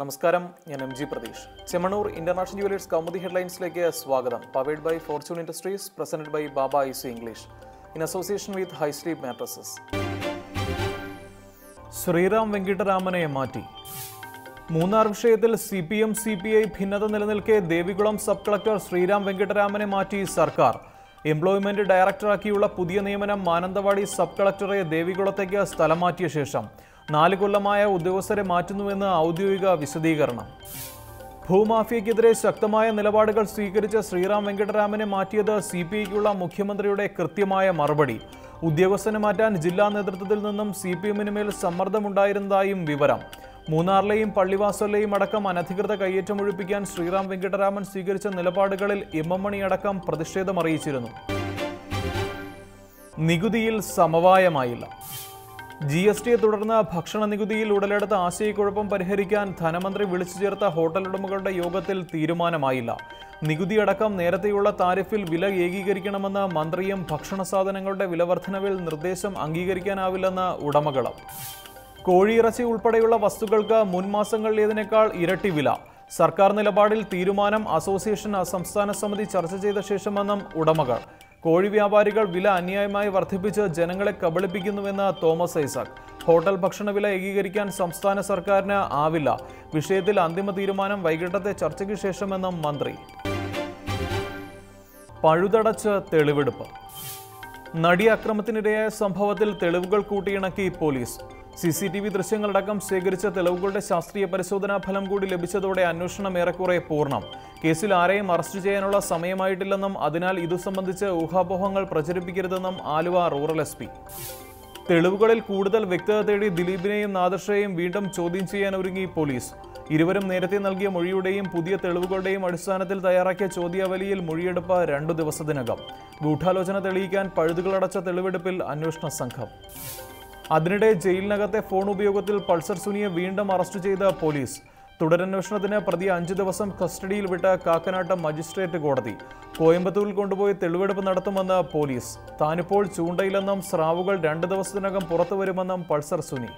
നമസ്കാരം, ഞാൻ M G Pratheesh. Chemmanur international jewellers Kaumudi ഹെഡ്ലൈൻസിലേക്ക് സ്വാഗതം. Powered by fortune industries, presented by Baba IC English in association with high sleep mattresses. Sriram വെങ്കിട്ടരാമനെ മാറ്റി. മൂന്നാർ വിഷയത്തിൽ CPM CPI ഭിന്നത നിലനിൽക്കെ ദേവികുളം സബ് കളക്ടർ ശ്രീറാം വെങ്കിട്ടരാമനെ മാറ്റി സർക്കാർ. എംപ്ലോയ്മെന്റ് ഡയറക്ടറാക്കിയുള്ള പുതിയ നിയമനം മാനന്തവാടി സബ് കളക്ടറെ ദേവികുളത്തേക്ക് സ്ഥലം മാറ്റിയ ശേഷം 4 കൊല്ലമായ ഉദ്യോഗസ്ഥരെ മാറ്റുന്നുവെന്ന് ഔദ്യോഗിക വിശദീകരണം. ഭൂമാഫിയക്കെതിരെ ശക്തമായ നിലപാടുകൾ സ്വീകരിച്ച ശ്രീറാം വെങ്കിട്ടരാമനെ മാറ്റിയത് CPIക്കുള്ള മുഖ്യമന്ത്രിയുടെ കൃത്യമായ മറുപടി. ഉദ്യോഗസ്ഥനെ മാറ്റാൻ ജില്ലാ നേതൃത്വത്തിൽ നിന്നും CPMന് മേൽ സമ്മർദ്ദമുണ്ടായിരുന്നതായും വിവരം. മൂന്നാറിലെയും പള്ളിവാസലിലെയും അടക്കം അനധികൃത കയ്യേറ്റം ഒഴിപ്പിക്കാൻ ശ്രീറാം വെങ്കിട്ടരാമൻ സ്വീകരിച്ച നിലപാടുകളിൽ MMമണി അടക്കം പ്രതിഷേധമറിയിച്ചിരുന്നു. നികുതിയിൽ സമവായമായില്ല. GSTയെ തുടർന്ന് ഭക്ഷണ നികുതിയിൽ ഉടലെടുത്ത ആശയക്കുഴപ്പം പരിഹരിക്കാൻ ധനമന്ത്രി വിളിച്ചു ചേർത്ത ഹോട്ടൽ ഉടമകളുടെ യോഗത്തിൽ തീരുമാനമായില്ല. നികുതിയടക്കം നേരത്തെയുള്ള താരിഫിൽ വില ഏകീകരിക്കണമെന്ന് മന്ത്രിയും ഭക്ഷണ സാധനങ്ങളുടെ വിലവർദ്ധനവിൽ നിർദ്ദേശം അംഗീകരിക്കാനാവില്ലെന്ന് ഉടമകളും. കോഴിയിറച്ചി ഉൾപ്പെടെയുള്ള വസ്തുക്കൾക്ക് മുൻമാസങ്ങളിലേതിനേക്കാൾ ഇരട്ടി വില. സർക്കാർ നിലപാടിൽ തീരുമാനം അസോസിയേഷൻ സംസ്ഥാന സമിതി ചർച്ച ചെയ്ത ശേഷമെന്നും ഉടമകൾ. കോഴി വ്യാപാരികൾ വില അന്യായമായി വർദ്ധിപ്പിച്ച് ജനങ്ങളെ കബളിപ്പിക്കുന്നുവെന്ന് തോമസ് ഐസക്. ഹോട്ടൽ ഭക്ഷണവില ഏകീകരിക്കാൻ സംസ്ഥാന സർക്കാരിന് ആവില്ല. വിഷയത്തിൽ അന്തിമ തീരുമാനം വൈകിട്ടത്തെ ചർച്ചയ്ക്ക് ശേഷമെന്നും മന്ത്രി. പഴുതടച്ച് തെളിവെടുപ്പ്. നടി അക്രമത്തിനിരയായ സംഭവത്തിൽ തെളിവുകൾ കൂട്ടിയിണക്കി പോലീസ്. CCTV ദൃശ്യങ്ങളടക്കം ശേഖരിച്ച തെളിവുകളുടെ ശാസ്ത്രീയ പരിശോധനാ ഫലം കൂടി ലഭിച്ചതോടെ അന്വേഷണം ഏറെക്കുറെ പൂർണ്ണം. കേസിൽ ആരെയും അറസ്റ്റ് ചെയ്യാനുള്ള സമയമായിട്ടില്ലെന്നും അതിനാൽ ഇതു സംബന്ധിച്ച് ഊഹാപോഹങ്ങൾ പ്രചരിപ്പിക്കരുതെന്നും ആലുവ റൂറൽ SP. തെളിവുകളിൽ കൂടുതൽ വ്യക്തത തേടി ദിലീപിനെയും നാദർഷയെയും വീണ്ടും ചോദ്യം ചെയ്യാൻ ഒരുങ്ങി പോലീസ്. ഇരുവരും നേരത്തെ നൽകിയ മൊഴിയുടെയും പുതിയ തെളിവുകളുടെയും അടിസ്ഥാനത്തിൽ തയ്യാറാക്കിയ ചോദ്യാവലിയിൽ മൊഴിയെടുപ്പ് 2 ദിവസത്തിനകം. ഗൂഢാലോചന തെളിയിക്കാൻ പഴുതുകളടച്ച തെളിവെടുപ്പിൽ അന്വേഷണ സംഘം. അതിനിടെ ജയിലിനകത്തെ ഫോൺ ഉപയോഗത്തിൽ പൾസർ സുനിയെ വീണ്ടും അറസ്റ്റ് ചെയ്ത പോലീസ്. തുടരന്വേഷണത്തിന് പ്രതി 5 ദിവസം കസ്റ്റഡിയിൽ വിട്ട് കാക്കനാട്ട് മജിസ്ട്രേറ്റ് കോടതി. കോയമ്പത്തൂരിൽ കൊണ്ടുപോയി തെളിവെടുപ്പ് നടത്തുമെന്ന് പോലീസ്. താനിപ്പോൾ ചൂണ്ടയിലെന്നും സ്രാവുകൾ 2 ദിവസത്തിനകം പുറത്തുവരുമെന്നും പൾസർ സുനി.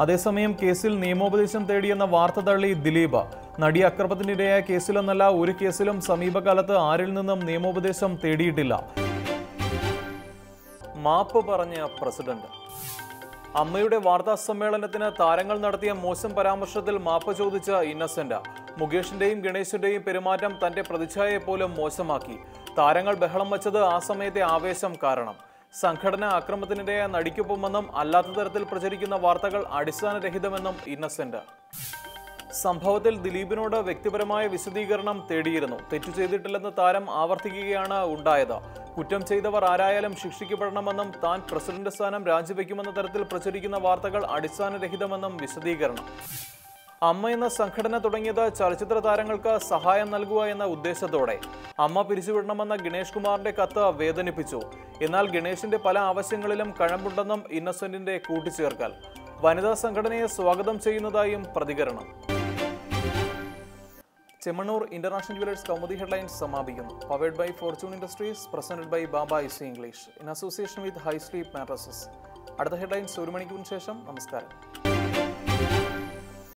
അതേസമയം കേസിൽ നിയമോപദേശം തേടിയെന്ന വാർത്ത തള്ളി ദിലീപ്. നടി അക്രമത്തിനിരയായ കേസിലെന്നല്ല ഒരു കേസിലും സമീപകാലത്ത് ആരിൽ നിന്നും നിയമോപദേശം തേടിയിട്ടില്ല. മാപ്പ് പറഞ്ഞ പ്രസിഡന്റ്. അമ്മയുടെ വാർത്താ സമ്മേളനത്തിന് താരങ്ങൾ നടത്തിയ മോശം പരാമർശത്തിൽ മാപ്പ് ചോദിച്ച ഇന്നസെന്റ്. മുകേഷിന്റെയും ഗണേശിന്റെയും പെരുമാറ്റം തന്റെ പ്രതിച്ഛായയെ പോലും മോശമാക്കി. താരങ്ങൾ ബഹളം വച്ചത് ആ സമയത്തെ ആവേശം കാരണം. സംഘടന അക്രമത്തിനിരയായ നടിക്കൊപ്പമെന്നും അല്ലാത്ത തരത്തിൽ പ്രചരിക്കുന്ന വാർത്തകൾ അടിസ്ഥാനരഹിതമെന്നും ഇന്നസെന്റ്. സംഭവത്തിൽ ദിലീപിനോട് വ്യക്തിപരമായ വിശദീകരണം തേടിയിരുന്നു. തെറ്റു ചെയ്തിട്ടില്ലെന്ന് താരം ആവർത്തിക്കുകയാണ് ഉണ്ടായത്. കുറ്റം ചെയ്തവർ ആരായാലും ശിക്ഷിക്കപ്പെടണമെന്നും താൻ പ്രസിഡന്റ് സ്ഥാനം രാജിവെക്കുമെന്ന തരത്തിൽ പ്രചരിക്കുന്ന വാർത്തകൾ അടിസ്ഥാനരഹിതമെന്നും വിശദീകരണം. അമ്മ എന്ന സംഘടന തുടങ്ങിയത് ചലച്ചിത്ര താരങ്ങൾക്ക് സഹായം നൽകുക എന്ന ഉദ്ദേശത്തോടെ. അമ്മ പിരിച്ചുവിടണമെന്ന ഗണേഷ് കുമാറിന്റെ കത്ത് വേദനിപ്പിച്ചു. എന്നാൽ ഗണേഷിന്റെ പല ആവശ്യങ്ങളിലും കഴമ്പുണ്ടെന്നും ഇന്നസെന്റിന്റെ കൂട്ടിച്ചേർക്കൽ. വനിതാ സംഘടനയെ സ്വാഗതം ചെയ്യുന്നതായും പ്രതികരണം. Chemmanur international jewellers Kaumudi headlines സമാപിക്കുന്നു. Powered by fortune industries, presented by Baba IC English in association with high sleep mattresses. അടുത്ത ഹെഡ്ലൈൻസ് 1 മണിക്കൂറിന് ശേഷം. നമസ്കാരം.